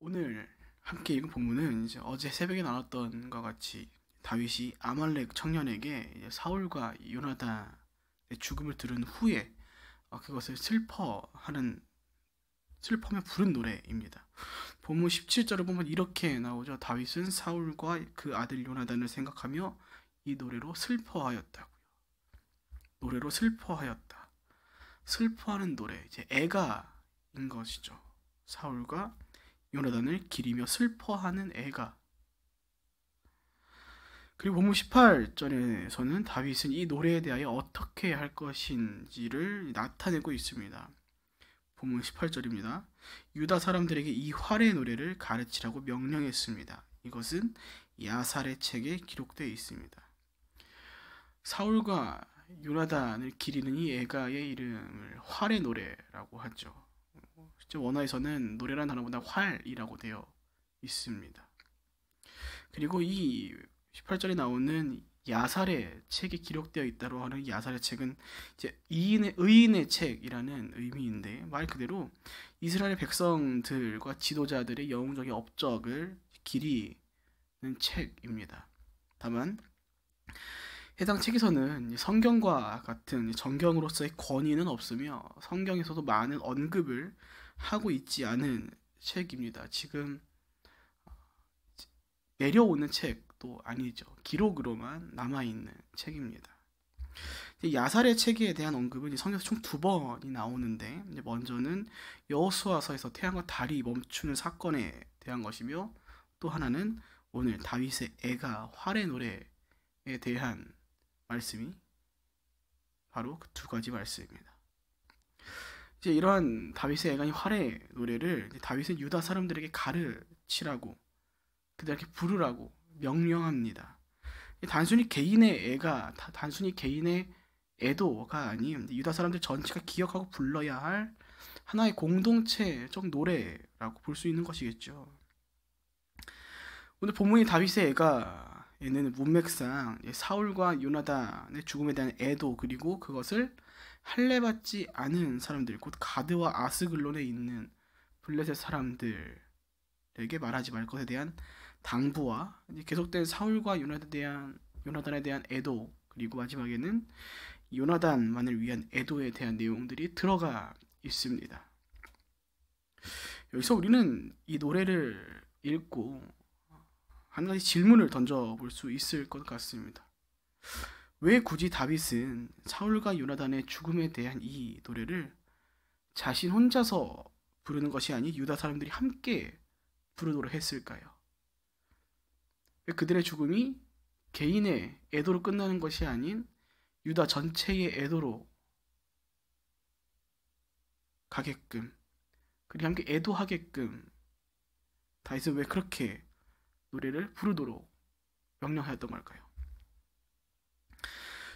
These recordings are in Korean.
오늘 함께 읽은 본문은 이제 어제 새벽에 나눴던 것과 같이 다윗이 아말렉 청년에게 이제 사울과 요나단의 죽음을 들은 후에 그것을 슬퍼하며 부른 노래입니다. 본문 17절을 보면 이렇게 나오죠. 다윗은 사울과 그 아들 요나단을 생각하며 이 노래로 슬퍼하였다고요. 노래로 슬퍼하였다. 슬퍼하는 노래, 이제 애가인 것이죠. 사울과 요나단을 기리며 슬퍼하는 애가. 그리고 본문 18절에서는 다윗은 이 노래에 대하여 어떻게 할 것인지를 나타내고 있습니다. 본문 18절입니다. 유다 사람들에게 이 활의 노래를 가르치라고 명령했습니다. 이것은 야살의 책에 기록되어 있습니다. 사울과 요나단을 기리는 이 애가의 이름을 활의 노래라고 하죠. 실제 원어에서는 노래라는 단어보다 활이라고 되어 있습니다. 그리고 이 18절에 나오는 야살의 책에 기록되어 있다고 하는 야살의 책은 이제 의인의 책이라는 의미인데, 말 그대로 이스라엘 백성들과 지도자들의 영웅적인 업적을 기리는 책입니다. 다만 해당 책에서는 성경과 같은 정경으로서의 권위는 없으며 성경에서도 많은 언급을 하고 있지 않은 책입니다. 지금 내려오는 책도 아니죠. 기록으로만 남아있는 책입니다. 야살의 책에 대한 언급은 성경에서 총 2번이 나오는데, 먼저는 여호수아서에서 태양과 달이 멈추는 사건에 대한 것이며, 또 하나는 오늘 다윗의 애가 활의 노래에 대한 말씀이 바로 그 2가지 말씀입니다. 이제 이러한 다윗의 애간이 활의 노래를 다윗은 유다 사람들에게 가르치라고, 그들에게 부르라고 명령합니다. 단순히 개인의 애도가 아닌 유다 사람들 전체가 기억하고 불러야 할 하나의 공동체적 노래라고 볼 수 있는 것이겠죠. 오늘 본문이 다윗의 애가에는 문맥상 사울과 요나단의 죽음에 대한 애도, 그리고 그것을 할례받지 않은 사람들, 곧 가드와 아스글론에 있는 블레셋 사람들에게 말하지 말 것에 대한 당부와 계속된 사울과 요나단에 대한 애도, 그리고 마지막에는 요나단만을 위한 애도에 대한 내용들이 들어가 있습니다. 여기서 우리는 이 노래를 읽고 한 가지 질문을 던져볼 수 있을 것 같습니다. 왜 굳이 다윗은 사울과 요나단의 죽음에 대한 이 노래를 자신 혼자서 부르는 것이 아닌 유다 사람들이 함께 부르도록 했을까요? 왜 그들의 죽음이 개인의 애도로 끝나는 것이 아닌 유다 전체의 애도로 가게끔, 그리고 함께 애도하게끔 다윗은 왜 그렇게 노래를 부르도록 명령하였던 걸까요?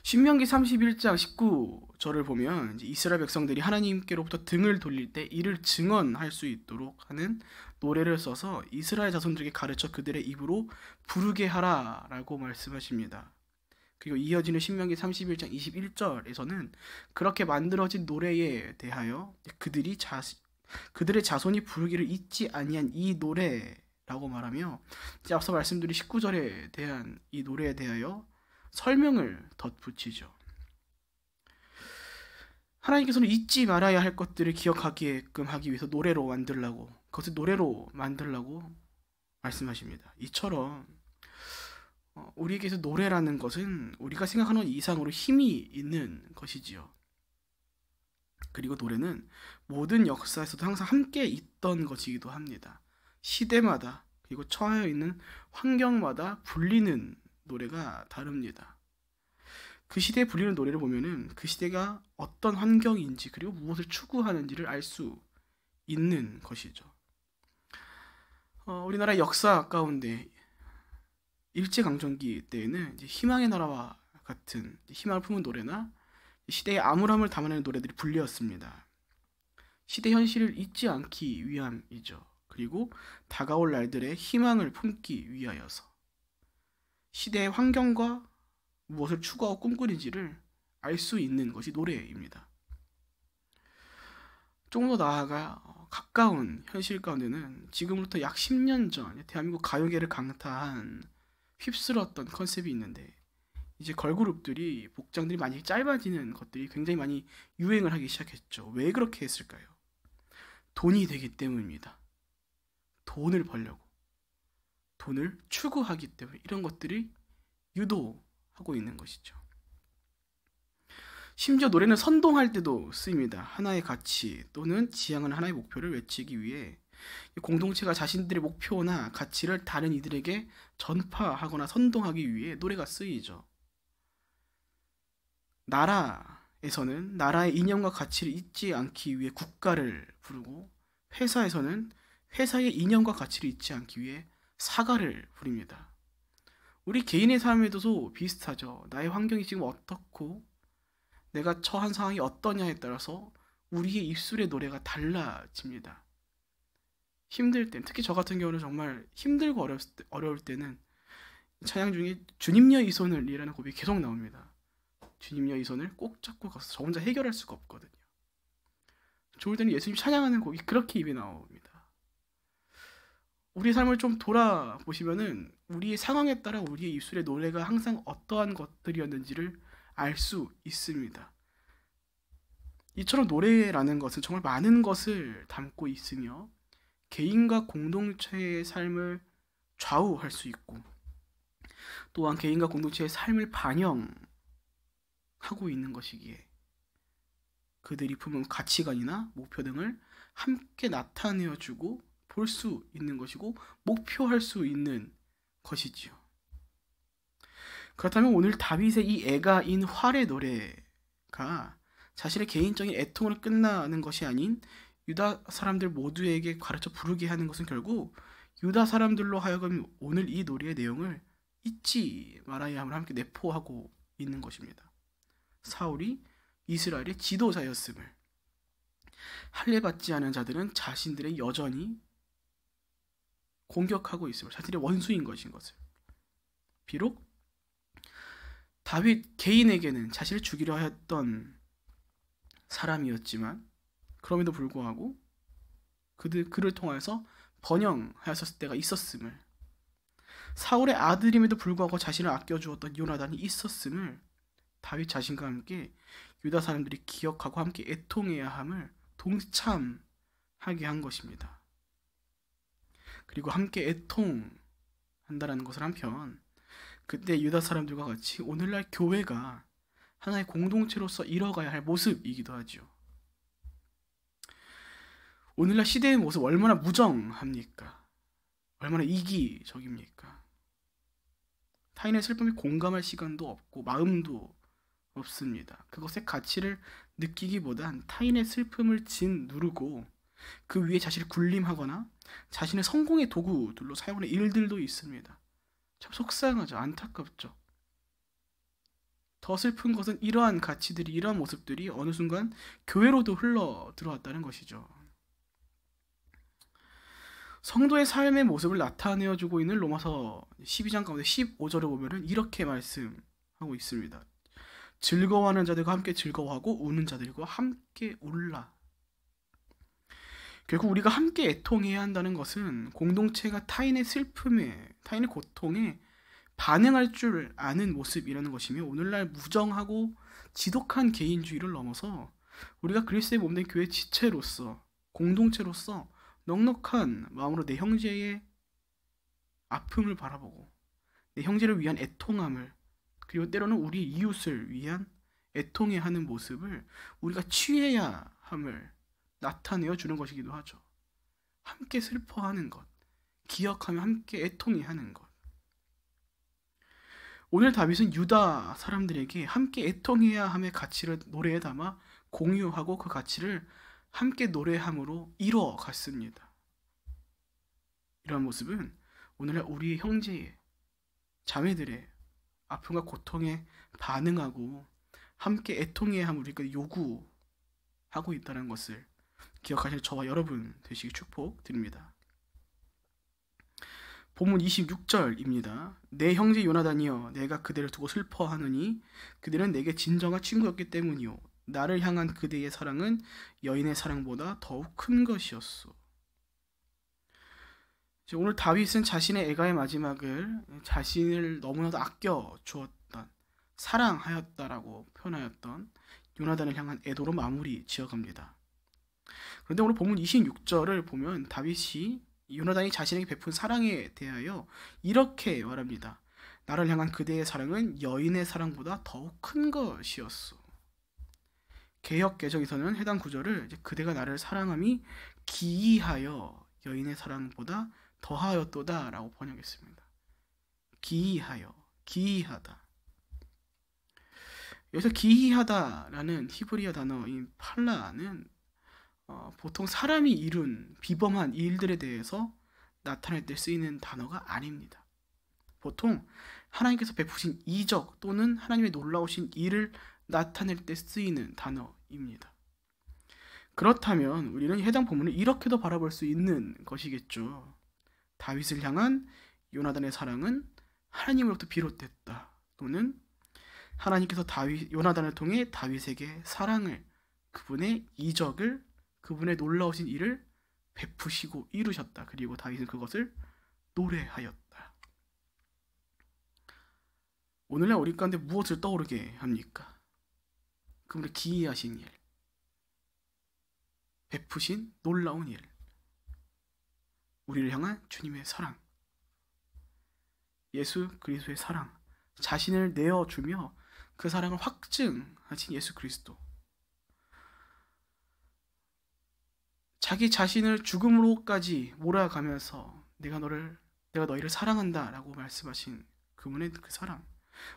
신명기 31장 19절을 보면 이스라엘 백성들이 하나님께로부터 등을 돌릴 때 이를 증언할 수 있도록 하는 노래를 써서 이스라엘 자손들에게 가르쳐 그들의 입으로 부르게 하라라고 말씀하십니다. 그리고 이어지는 신명기 31장 21절에서는 그렇게 만들어진 노래에 대하여 그들의 자손이 부르기를 잊지 아니한 이 노래라고 말하며, 이제 앞서 말씀드린 19절에 대한 이 노래에 대하여 설명을 덧붙이죠. 하나님께서는 잊지 말아야 할 것들을 기억하게끔 하기 위해서 그것을 노래로 만들라고 말씀하십니다. 이처럼 우리에게서 노래라는 것은 우리가 생각하는 것 이상으로 힘이 있는 것이지요. 그리고 노래는 모든 역사에서도 항상 함께 있던 것이기도 합니다. 시대마다, 그리고 처해 있는 환경마다 불리는 노래가 다릅니다. 그 시대에 불리는 노래를 보면은 그 시대가 어떤 환경인지, 그리고 무엇을 추구하는지를 알 수 있는 것이죠. 우리나라 역사 가운데 일제강점기 때에는 이제 희망의 나라와 같은 희망을 품은 노래나 시대의 암울함을 담아내는 노래들이 불리었습니다. 시대 현실을 잊지 않기 위함이죠. 그리고 다가올 날들의 희망을 품기 위하여서 시대의 환경과 무엇을 추구하고 꿈꾸는지를 알 수 있는 것이 노래입니다. 조금 더 나아가 가까운 현실 가운데는 지금부터 약 10년 전 대한민국 가요계를 강타한 휩쓸었던 컨셉이 있는데, 이제 걸그룹들이 복장들이 많이 짧아지는 것들이 굉장히 많이 유행을 하기 시작했죠. 왜 그렇게 했을까요? 돈이 되기 때문입니다. 돈을 벌려고, 돈을 추구하기 때문에 이런 것들이 유도하고 있는 것이죠. 심지어 노래는 선동할 때도 쓰입니다. 하나의 가치 또는 지향은 하나의 목표를 외치기 위해 공동체가 자신들의 목표나 가치를 다른 이들에게 전파하거나 선동하기 위해 노래가 쓰이죠. 나라에서는 나라의 이념과 가치를 잊지 않기 위해 국가를 부르고, 회사에서는 회사의 이념과 가치를 잊지 않기 위해 사가를 부립니다. 우리 개인의 삶에도 비슷하죠. 나의 환경이 지금 어떻고 내가 처한 상황이 어떠냐에 따라서 우리의 입술의 노래가 달라집니다. 힘들 땐, 특히 저 같은 경우는 정말 힘들고 어려울 때는 찬양 중에 주님여 이 손을 이라는 고백이 계속 나옵니다. 주님여 이 손을 꼭 잡고 가서 저 혼자 해결할 수가 없거든요. 좋을 때는 예수님 찬양하는 곡이 그렇게 입에 나옵니다. 우리 삶을 좀 돌아보시면은 우리의 상황에 따라 우리의 입술의 노래가 항상 어떠한 것들이었는지를 알 수 있습니다. 이처럼 노래라는 것은 정말 많은 것을 담고 있으며 개인과 공동체의 삶을 좌우할 수 있고, 또한 개인과 공동체의 삶을 반영하고 있는 것이기에 그들이 품은 가치관이나 목표 등을 함께 나타내어주고 볼 수 있는 것이고 목표할 수 있는 것이지요. 그렇다면 오늘 다윗의 이 애가인 활의 노래가 자신의 개인적인 애통으로 끝나는 것이 아닌 유다 사람들 모두에게 가르쳐 부르게 하는 것은 결국 유다 사람들로 하여금 오늘 이 노래의 내용을 잊지 말아야 함을 함께 내포하고 있는 것입니다. 사울이 이스라엘의 지도자였음을, 할례받지 않은 자들은 자신들의 여전히 공격하고 있음을, 자신의 원수인 것인 것을, 비록 다윗 개인에게는 자신을 죽이려 했던 사람이었지만 그럼에도 불구하고 그를 통해서 번영하였을 때가 있었음을, 사울의 아들임에도 불구하고 자신을 아껴주었던 요나단이 있었음을 다윗 자신과 함께 유다 사람들이 기억하고 함께 애통해야 함을 동참하게 한 것입니다. 그리고 함께 애통한다라는 것을 한편 그때 유다 사람들과 같이 오늘날 교회가 하나의 공동체로서 이뤄가야 할 모습이기도 하죠. 오늘날 시대의 모습 얼마나 무정합니까? 얼마나 이기적입니까? 타인의 슬픔에 공감할 시간도 없고 마음도 없습니다. 그것의 가치를 느끼기보단 타인의 슬픔을 짓누르고 그 위에 자신을 군림하거나 자신의 성공의 도구들로 사용하는 일들도 있습니다. 참 속상하죠. 안타깝죠. 더 슬픈 것은 이러한 가치들이, 이러한 모습들이 어느 순간 교회로도 흘러 들어왔다는 것이죠. 성도의 삶의 모습을 나타내어주고 있는 로마서 12장 가운데 15절을 보면은 이렇게 말씀하고 있습니다. 즐거워하는 자들과 함께 즐거워하고 우는 자들과 함께 울라. 결국 우리가 함께 애통해야 한다는 것은 공동체가 타인의 슬픔에, 타인의 고통에 반응할 줄 아는 모습이라는 것이며, 오늘날 무정하고 지독한 개인주의를 넘어서 우리가 그리스도의 몸된 교회 지체로서, 공동체로서 넉넉한 마음으로 내 형제의 아픔을 바라보고 내 형제를 위한 애통함을, 그리고 때로는 우리 이웃을 위한 애통해 하는 모습을 우리가 취해야 함을 나타내어 주는 것이기도 하죠. 함께 슬퍼하는 것, 기억하며 함께 애통해 하는 것. 오늘 다윗은 유다 사람들에게 함께 애통해야 함의 가치를 노래에 담아 공유하고 그 가치를 함께 노래함으로 이뤄갔습니다. 이런 모습은 오늘날 우리 형제의, 자매들의 아픔과 고통에 반응하고 함께 애통해야 함을 우리가 요구하고 있다는 것을 기억하실 저와 여러분 되시기 축복드립니다. 본문 26절입니다. 내 형제 요나단이여, 내가 그들을 두고 슬퍼하느니 그들은 내게 진정한 친구였기 때문이요. 나를 향한 그대의 사랑은 여인의 사랑보다 더욱 큰 것이었소. 오늘 다윗은 자신의 애가의 마지막을 자신을 너무나도 아껴 주었던, 사랑하였다라고 표현하였던 요나단을 향한 애도로 마무리 지어갑니다. 그런데 오늘 본문 26절을 보면 다윗이 요나단이 자신에게 베푼 사랑에 대하여 이렇게 말합니다. 나를 향한 그대의 사랑은 여인의 사랑보다 더욱 큰 것이었소. 개역 개정에서는 해당 구절을 그대가 나를 사랑함이 기이하여 여인의 사랑보다 더하였도다 라고 번역했습니다. 기이하여, 기이하다. 여기서 기이하다라는 히브리어 단어인 팔라는 보통 사람이 이룬 비범한 일들에 대해서 나타낼 때 쓰이는 단어가 아닙니다. 보통 하나님께서 베푸신 이적 또는 하나님의 놀라우신 일을 나타낼 때 쓰이는 단어입니다. 그렇다면 우리는 해당 본문을 이렇게도 바라볼 수 있는 것이겠죠. 다윗을 향한 요나단의 사랑은 하나님으로부터 비롯됐다. 또는 하나님께서 요나단을 통해 다윗에게 사랑을, 그분의 이적을, 그분의 놀라우신 일을 베푸시고 이루셨다. 그리고 다윗은 그것을 노래하였다. 오늘날 우리 가운데 무엇을 떠오르게 합니까? 그분의 기이하신 일, 베푸신 놀라운 일, 우리를 향한 주님의 사랑, 예수 그리스도의 사랑, 자신을 내어주며 그 사랑을 확증하신 예수 그리스도, 자기 자신을 죽음으로까지 몰아가면서 내가 너희를 사랑한다 라고 말씀하신 그분의 그 사랑,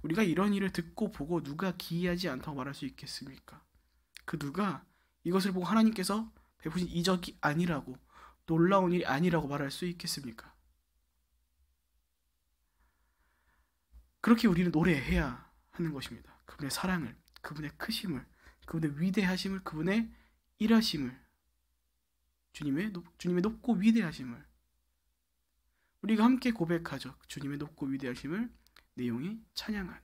우리가 이런 일을 듣고 보고 누가 기이하지 않다고 말할 수 있겠습니까? 그 누가 이것을 보고 하나님께서 베푸신 이적이 아니라고, 놀라운 일이 아니라고 말할 수 있겠습니까? 그렇게 우리는 노래해야 하는 것입니다. 그분의 사랑을, 그분의 크심을, 그분의 위대하심을, 그분의 일하심을, 주님의 높고 위대하심을 우리가 함께 고백하죠. 주님의 높고 위대하심을 내용이 찬양하네.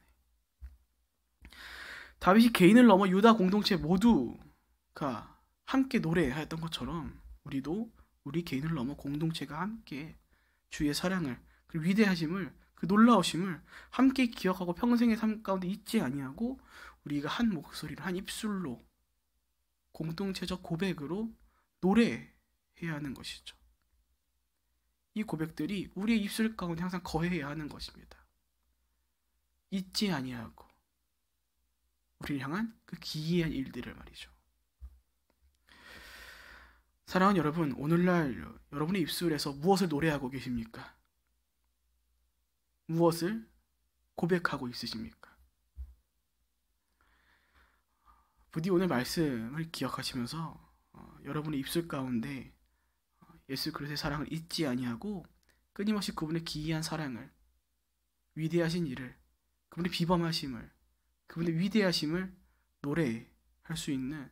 다윗이 개인을 넘어 유다 공동체 모두가 함께 노래하였던 것처럼 우리도 우리 개인을 넘어 공동체가 함께 주의 사랑을, 그 위대하심을, 그 놀라우심을 함께 기억하고 평생의 삶 가운데 잊지 아니하고 우리가 한 목소리로, 한 입술로, 공동체적 고백으로 노래해야 하는 것이죠. 이 고백들이 우리의 입술 가운데 항상 거해야 하는 것입니다. 잊지 아니하고 우리를 향한 그 기이한 일들을 말이죠. 사랑하는 여러분, 오늘날 여러분의 입술에서 무엇을 노래하고 계십니까? 무엇을 고백하고 있으십니까? 부디 오늘 말씀을 기억하시면서 여러분의 입술 가운데 예수 그리스도의 사랑을 잊지 아니하고 끊임없이 그분의 기이한 사랑을, 위대하신 일을, 그분의 비범하심을, 그분의 위대하심을 노래할 수 있는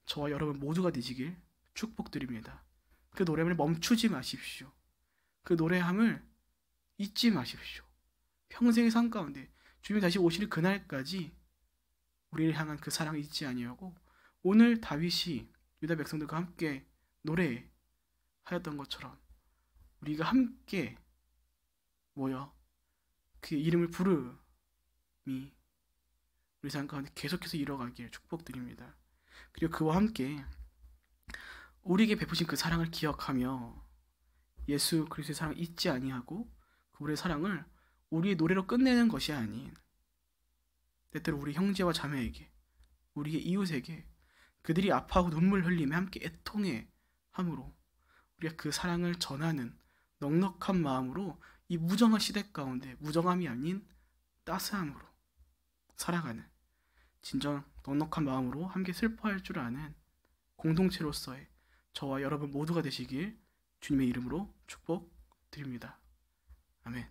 저와 여러분 모두가 되시길 축복드립니다. 그 노래를 멈추지 마십시오. 그 노래함을 잊지 마십시오. 평생의 삶 가운데 주님이 다시 오실 그날까지 우리를 향한 그 사랑을 잊지 아니하고 오늘 다윗이 유다 백성들과 함께 노래하였던 것처럼 우리가 함께 모여 그의 이름을 부름이 우리 삶 가운데 계속해서 이뤄가길 축복드립니다. 그리고 그와 함께 우리에게 베푸신 그 사랑을 기억하며 예수 그리스도의 사랑을 잊지 아니하고 그분의 사랑을 우리의 노래로 끝내는 것이 아닌 때때로 우리 형제와 자매에게, 우리의 이웃에게 그들이 아파하고 눈물 흘리며 함께 애통해 함으로 우리가 그 사랑을 전하는 넉넉한 마음으로 이 무정한 시대 가운데 무정함이 아닌 따스함으로 살아가는 진정 넉넉한 마음으로 함께 슬퍼할 줄 아는 공동체로서의 저와 여러분 모두가 되시길 주님의 이름으로 축복드립니다. 아멘.